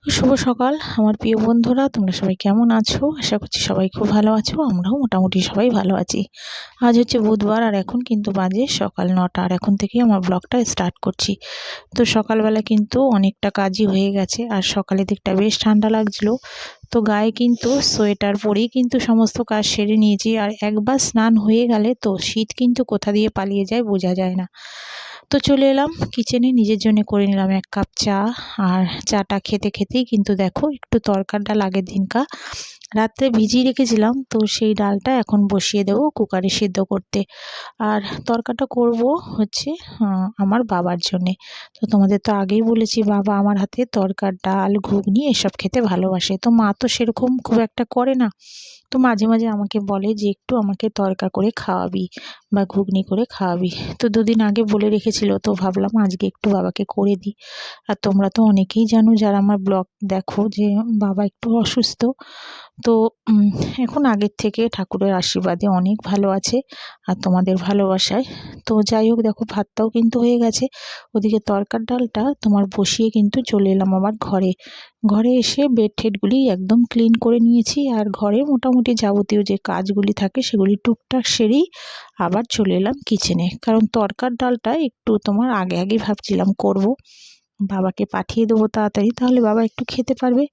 শুভ সকাল আমার প্রিয় বন্ধুরা, তোমরা সবাই কেমন আছো? আশা করছি সবাই খুব ভালো আছো। আমরাও মোটামুটি সবাই ভালো আছি। আজ হচ্ছে বুধবার, আর এখন কিন্তু বাজে সকাল 9টা, আর এখন থেকেই আমার ব্লগটা স্টার্ট করছি। তো সকালবেলা কিন্তু অনেকটা কাজই হয়ে গেছে, আর সকালের দিকটা বেশ ঠান্ডা লাগছিল। তো গায়ে কিন্তু সোয়েটার পরেই কিন্তু সমস্ত কাজ সেরে নিয়েছি, আর একবার স্নান হয়ে গেলে তো শীত কিন্তু কোথা দিয়ে পালিয়ে যায় বোঝা যায় না। তো চলে এলাম কিচেনে, নিজের জন্য করে নিলাম 1 কাপ চা। আর চাটা খেতে খেতেই কিন্তু দেখো একটু তরকার ডাল আগের দিনকা রাত্রে ভিজিয়ে রেখেছিলাম, তো সেই ডালটা এখন বসিয়ে দেবো কুকারে সিদ্ধ করতে। আর তরকাটা করব হচ্ছে আমার বাবার জন্যে। তো তোমাদের তো আগেই বলেছি, বাবা আমার হাতে তরকার ডাল ঘুগনি এসব খেতে ভালোবাসে। তো মা তো সেরকম খুব একটা করে না, তো মাঝে মাঝে আমাকে বলে যে একটু আমাকে তরকা করে খাওয়াবি বা ঘুগনি করে খাওয়াবি। তো দুদিন আগে বলে রেখেছিল, তো ভাবলাম আজকে একটু বাবাকে করে দিই। আর তোমরা তো অনেকেই জানো যারা আমার ব্লগ দেখো, যে বাবা একটু অসুস্থ। তো এখন আগের থেকে ঠাকুরের আশীর্বাদে অনেক ভালো আছে, আর তোমাদের ভালোবাসায়। তো যাই হোক, দেখো ভাতটাও কিন্তু হয়ে গেছে। ওদিকে তরকার ডালটা তোমার বসিয়ে কিন্তু চলে এলাম আবার ঘরে। ঘরে এসে বেড টেডগুলি একদম ক্লিন করে নিয়েছি, আর ঘরে মোটামুটি যাবতীয় যে কাজগুলি থাকে সেগুলি টুকটাক সেরেই আবার চলে এলাম কিচেনে। কারণ তরকার ডালটা একটু তোমার আগে আগে ভাবছিলাম করব, বাবাকে পাঠিয়ে দেবো তাড়াতাড়ি, তাহলে বাবা একটু খেতে পারবে।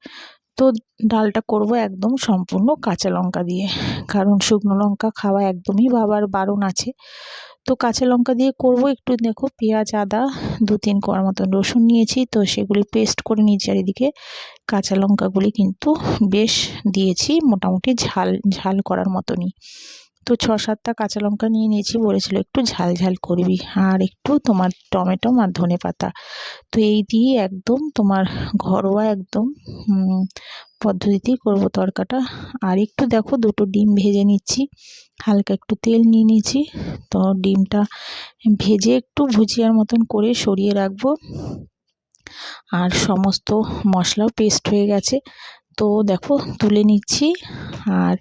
তো ডালটা করব একদম সম্পূর্ণ কাঁচা লঙ্কা দিয়ে, কারণ শুকনো লঙ্কা খাওয়া একদমই বাবার বারণ আছে। তো কাঁচা লঙ্কা দিয়ে করব। একটু দেখো পেঁয়াজ আদা 2-3 কোয়া মতন রসুন নিয়েছি, তো সেগুলি পেস্ট করে নিয়েছি। চারিদিকে কাঁচা লঙ্কাগুলি কিন্তু বেশ দিয়েছি, মোটামুটি ঝাল ঝাল করার মতনই। তো 6-7টা কাঁচা লঙ্কা নিয়ে নিয়েছি, বলেছিল একটু ঝাল ঝাল করবি, আর একটু তোমার টমেটো আর ধনেপাতা। তো এই দিয়ে একদম তোমার ঘরোয়া একদম পদ্ধতিতেই করব তরকাটা। আর একটু দেখো 2টো ডিম ভেজে নিচ্ছি, হালকা একটু তেল নিয়ে নিয়েছি। তো ডিমটা ভেজে একটু ভুজিয়ার মতন করে সরিয়ে রাখবো। আর সমস্ত মশলাও পেস্ট হয়ে গেছে, তো দেখো তুলে নিচ্ছি। আর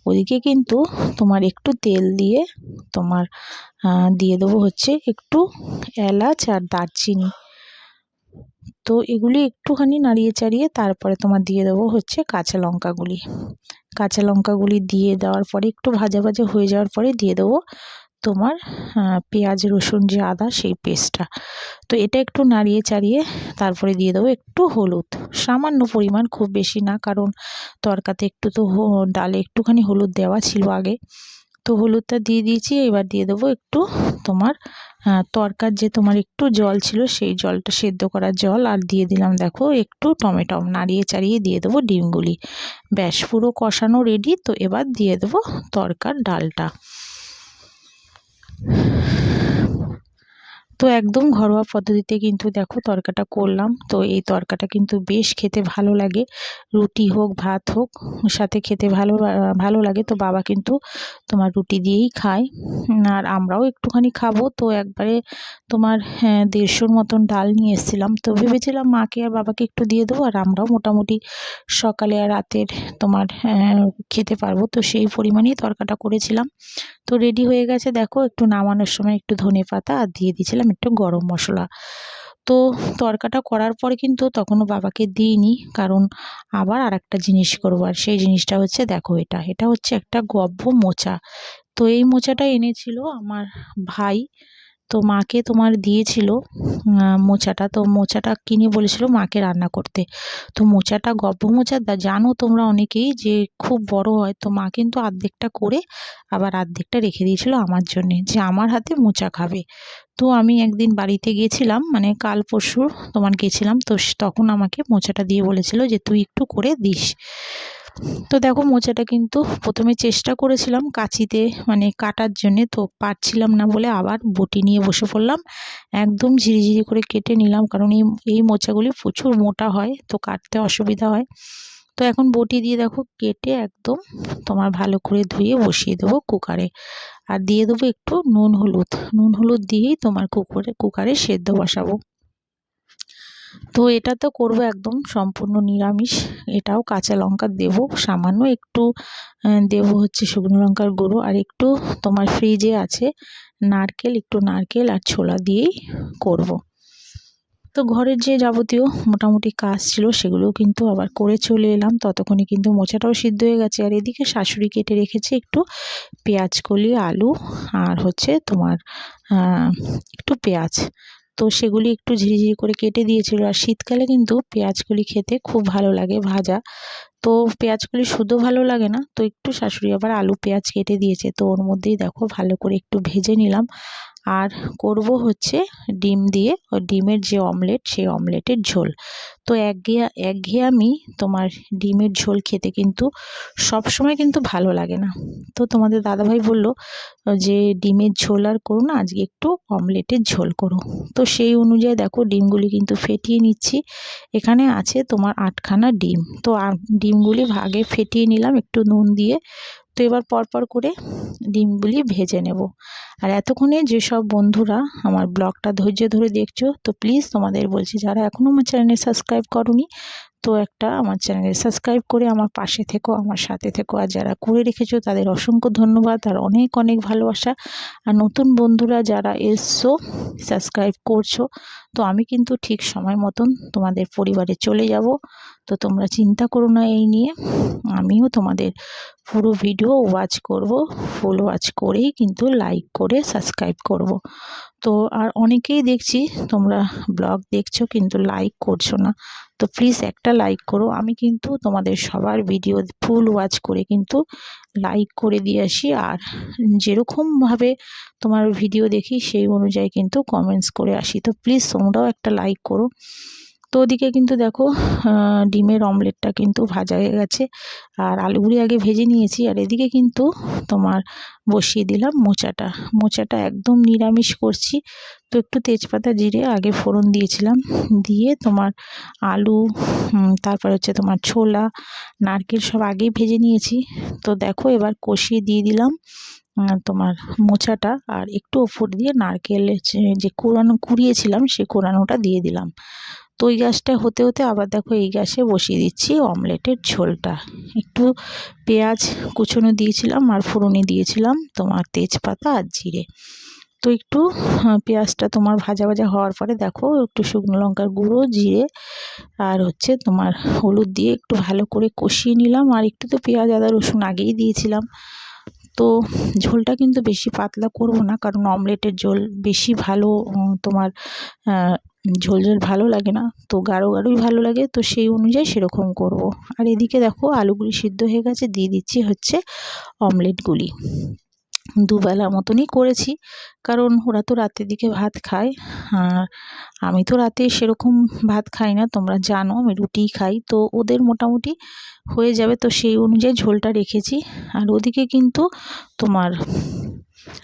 ওদিকে কিন্তু তোমার একটু তেল দিয়ে তোমার দিয়ে দেবো হচ্ছে একটু এলাচ আর দারচিনি। তো এগুলি একটুখানি নাড়িয়ে চাড়িয়ে তারপরে তোমার দিয়ে দেবো হচ্ছে কাঁচা লঙ্কাগুলি। কাঁচা লঙ্কাগুলি দিয়ে দেওয়ার পরে একটু ভাজা ভাজা হয়ে যাওয়ার পরে দিয়ে দেবো তোমার পেঁয়াজ রসুন যে আদা সেই পেস্টটা। তো এটা একটু নাড়িয়ে চাড়িয়ে তারপরে দিয়ে দেবো একটু হলুদ, সামান্য পরিমাণ, খুব বেশি না, কারণ তরকাতে একটু তো ডালে একটুখানি হলুদ দেওয়া ছিল আগে। তো হলুদটা দিয়ে দিয়েছি। এবার দিয়ে দেবো একটু তোমার তরকার যে তোমার একটু জল ছিল সেই জলটা, সেদ্ধ করা জল, আর দিয়ে দিলাম দেখো একটু টমেটো। নাড়িয়ে চাড়িয়ে দিয়ে দেবো ডিমগুলি। ব্যাস পুরো কষানো রেডি। তো এবার দিয়ে দেবো তরকার ডালটা। তো একদম ঘরোয়া পদ্ধতিতে কিন্তু দেখো তরকাটা করলাম। তো এই তরকাটা কিন্তু বেশ খেতে ভালো লাগে, রুটি হোক ভাত হোক সাথে খেতে ভালো লাগে। তো বাবা কিন্তু তোমার রুটি দিয়েই খায়, আর আমরাও একটুখানি খাবো। তো একবারে তোমার 150 মতন ডাল নিয়ে এসেছিলাম, তো ভেবেছিলাম মাকে আর বাবাকে একটু দিয়ে দেবো, আর আমরাও মোটামুটি সকালে আর রাতের তোমার খেতে পারবো। তো সেই পরিমাণেই তরকাটা করেছিলাম। তো রেডি হয়ে গেছে দেখো। একটু নামানোর সময় একটু ধনেপাতা আর দিয়ে দিয়েছিলাম একটু গরম মশলা। তো তরকাটা করার পরে কিন্তু তখনও বাবাকে দিইনি, কারণ আবার আরেকটা জিনিস করবো। আর সেই জিনিসটা হচ্ছে দেখো, এটা হচ্ছে একটা গব্ব মোচা। তো এই মোচাটা এনেছিল আমার ভাই, তো মাকে তোমার দিয়েছিল মোচাটা। তো মোচাটা কিনে বলেছিল মাকে রান্না করতে। তো মোচাটা গব্ব মোচা জানো তোমরা অনেকেই যে খুব বড় হয়। তো মা কিন্তু আর্ধেকটা করে আবার আর্ধেকটা রেখে দিয়েছিল আমার জন্যে, যে আমার হাতে মোচা খাবে। তো আমি একদিন বাড়িতে গেছিলাম, মানে কাল পরশু তোমার গেছিলাম, তো তখন আমাকে মোচাটা দিয়ে বলেছিল যে তুই একটু করে দিস। তো দেখো মোচাটা কিন্তু প্রথমে চেষ্টা করেছিলাম কাঁচিতে মানে কাটার জন্যে, তো পারছিলাম না বলে আবার বটি নিয়ে বসে পড়লাম, একদম ঝিরিঝিরি করে কেটে নিলাম। কারণ এই মোচাগুলি প্রচুর মোটা হয়, তো কাটতে অসুবিধা হয়। তো এখন বটি দিয়ে দেখো কেটে একদম তোমার ভালো করে ধুয়ে বসিয়ে দেবো কুকারে। আর দিয়ে দেবো একটু নুন হলুদ দিয়েই তোমার কুকারে সেদ্ধ বসাবো। তো এটা তো করবো একদম সম্পূর্ণ নিরামিষ। এটাও কাঁচা লঙ্কা দেবো সামান্য একটু, দেবো হচ্ছে শুকনো লঙ্কার গুঁড়ো, আর একটু তোমার ফ্রিজে আছে নারকেল, একটু নারকেল আর ছোলা দিয়েই করব। তো ঘরের যে যাবতীয় মোটামুটি কাজ ছিল সেগুলোও কিন্তু আবার করে চলে এলাম। ততক্ষণে কিন্তু মোচাটাও সিদ্ধ হয়ে গেছে। আর এদিকে শাশুড়ি কেটে রেখেছে একটু পেঁয়াজ কলি, আলু আর হচ্ছে তোমার একটু পেঁয়াজ। তো সেগুলি একটু ঝিরিঝিরি করে কেটে দিয়েছিল। আর শীতকালে কিন্তু পেঁয়াজকলি খেতে খুব ভালো লাগে ভাজা। তো পেঁয়াজকলি শুধু ভালো লাগে না, তো একটু শাশুড়ি আবার আলু পেঁয়াজ কেটে দিয়েছে, তো ওর মধ্যেই দেখো ভালো করে একটু ভেজে নিলাম। আর করব হচ্ছে ডিম দিয়ে, ওই ডিমের যে অমলেট, সেই অমলেটের ঝোল। তো একঘেয়েমি তোমার ডিমের ঝোল খেতে কিন্তু সব সময় কিন্তু ভালো লাগে না। তো তোমাদের দাদাভাই বলল যে ডিমের ঝোল আর করো না, আজকে একটু অমলেটের ঝোল করো। তো সেই অনুযায়ী দেখো ডিমগুলি কিন্তু ফেটিয়ে নিচ্ছি। এখানে আছে তোমার 8খানা ডিম। তো ডিমগুলি ভাগে ফেটিয়ে নিলাম একটু নুন দিয়ে। তো এবার পরপর করে ডিমগুলি ভেজে নেব। আর এতক্ষণে যেসব বন্ধুরা আমার ব্লগটা ধৈর্য ধরে দেখছো, তো প্লিজ তোমাদের বলছি, যারা এখনও আমার চ্যানেলে সাবস্ক্রাইব করোনি, তো একটা আমার চ্যানেলে সাবস্ক্রাইব করে আমার পাশে থেকো, আমার সাথে থেকো। আর যারা করে রেখেছো তাদের অসংখ্য ধন্যবাদ আর অনেক অনেক ভালোবাসা। আর নতুন বন্ধুরা যারা এসছো, সাবস্ক্রাইব করছো, তো আমি কিন্তু ঠিক সময় মতন তোমাদের পরিবারে চলে যাব। তো তোমরা চিন্তা করো না এই নিয়ে, আমিও তোমাদের পুরো ভিডিও ওয়াচ করব, ফুল ওয়াচ করেই কিন্তু লাইক করে সাবস্ক্রাইব করব। তো আর অনেকেই দেখছি তোমরা ব্লগ দেখছো কিন্তু লাইক করছো না, তো প্লিজ একটা লাইক করো। আমি কিন্তু তোমাদের সবার ভিডিও ফুল ওয়াচ করে কিন্তু লাইক করে দিয়ে আসি। আর যেরকমভাবে তোমার ভিডিও দেখি সেই অনুযায়ী কিন্তু কমেন্টস করে আসি। তো প্লিজ তোমরাও একটা লাইক করো। তো ওদিকে কিন্তু দেখো ডিমের অমলেটটা কিন্তু ভাজা হয়ে গেছে। আর আলুগুলি আগে ভেজে নিয়েছি। আর এদিকে কিন্তু তোমার বসিয়ে দিলাম মোচাটা। মোচাটা একদম নিরামিষ করছি। তো একটু তেজপাতা জিরে আগে ফোড়ন দিয়েছিলাম, দিয়ে তোমার আলু, তারপর হচ্ছে তোমার ছোলা, নারকেল সব আগেই ভেজে নিয়েছি। তো দেখো এবার কষিয়ে দিয়ে দিলাম তোমার মোচাটা, আর একটু ওপর দিয়ে নারকেলের যে কুড়িয়েছিলাম সেই কোরানোটা দিয়ে দিলাম। তো ওই গ্যাসটা হতে হতে আবার দেখো এই গ্যাসে বসিয়ে দিচ্ছি অমলেটের ঝোলটা। একটু পেঁয়াজ কুচনো দিয়েছিলাম আর ফোড়নে দিয়েছিলাম তোমার তেজপাতা আর জিরে। তো একটু পেঁয়াজটা তোমার ভাজা ভাজা হওয়ার পরে দেখো একটু শুকনো লঙ্কার গুঁড়ো, জিরে আর হচ্ছে তোমার হলুদ দিয়ে একটু ভালো করে কষিয়ে নিলাম। আর একটু তো পেঁয়াজ আদা রসুন আগেই দিয়েছিলাম। তো ঝোলটা কিন্তু বেশি পাতলা করব না, কারণ অমলেটের ঝোল বেশি ভালো তোমার ঝোল ঝোল ভালো লাগে না, তো গাঢ় গাঢ়ই ভালো লাগে। তো সেই অনুযায়ী সেরকম করব। আর এদিকে দেখো আলুগুলি সিদ্ধ হয়ে গেছে, দিয়ে দিচ্ছি হচ্ছে অমলেটগুলি। দুবেলা মতনই করেছি, কারণ ওরা তো রাতের দিকে ভাত খায়। আর আমি তো রাতে সেরকম ভাত খাই না, তোমরা জানো আমি রুটিই খাই। তো ওদের মোটামুটি হয়ে যাবে, তো সেই অনুযায়ী ঝোলটা রেখেছি। আর ওদিকে কিন্তু তোমার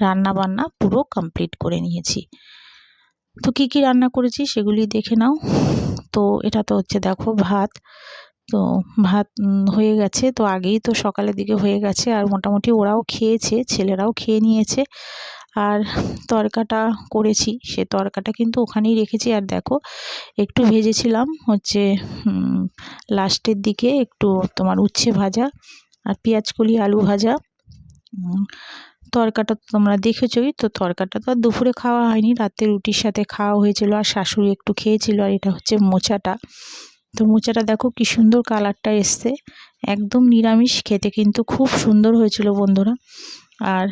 রান্না বান্না পুরো কমপ্লিট করে নিয়েছি। তো কি কি রান্না করেছি সেগুলি দেখে নাও। তো এটা তো হচ্ছে দেখো ভাত। তো ভাত হয়ে গেছে, তো আগেই তো সকালের দিকে হয়ে গেছে। আর মোটামুটি ওরাও খেয়েছে, ছেলেরাও খেয়ে নিয়েছে। আর তরকাটা করেছি, সে তরকাটা কিন্তু ওখানেই রেখেছি। আর দেখো একটু ভেজেছিলাম হচ্ছে লাস্টের দিকে একটু তোমার উচ্ছে ভাজা আর পেঁয়াজকলি আলু ভাজা। তরকাটা তো তোমরা দেখেছই। তো তরকাটা তো আর দুপুরে খাওয়া হয়নি, রাতে রুটির সাথে খাওয়া হয়েছিল। আর শাশুড়ি একটু খেয়েছিল। আর এটা হচ্ছে মোচাটা। তো মোচাটা দেখো কি সুন্দর কালারটা এসছে, একদম নিরামিষ, খেতে কিন্তু খুব সুন্দর হয়েছিল বন্ধুরা। আর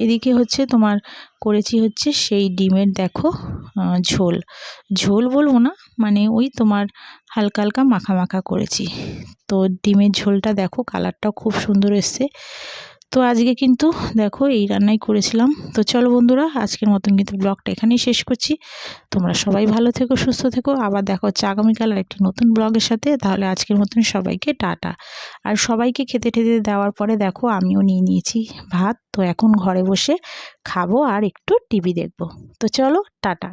এদিকে হচ্ছে তোমার করেছি হচ্ছে সেই ডিমের দেখো ঝোল। ঝোল বলবো না, মানে ওই তোমার হালকা হালকা মাখা মাখা করেছি। তো ডিমের ঝোলটা দেখো কালারটাও খুব সুন্দর এসছে। তো আজকে কিন্তু দেখো এই রান্নাই করেছিলাম। তো চলো বন্ধুরা, আজকের মতন কিন্তু ব্লগটা এখানেই শেষ করছি। তোমরা সবাই ভালো থেকো, সুস্থ থেকো। আবার দেখা হচ্ছে আগামীকাল আর একটি নতুন ব্লগের সাথে। তাহলে আজকের মতন সবাইকে টাটা। আর সবাইকে খেতে টেতে দেওয়ার পরে দেখো আমিও নিয়ে নিয়েছি ভাত। তো এখন ঘরে বসে খাবো আর একটু টিভি দেখবো। তো চলো টাটা।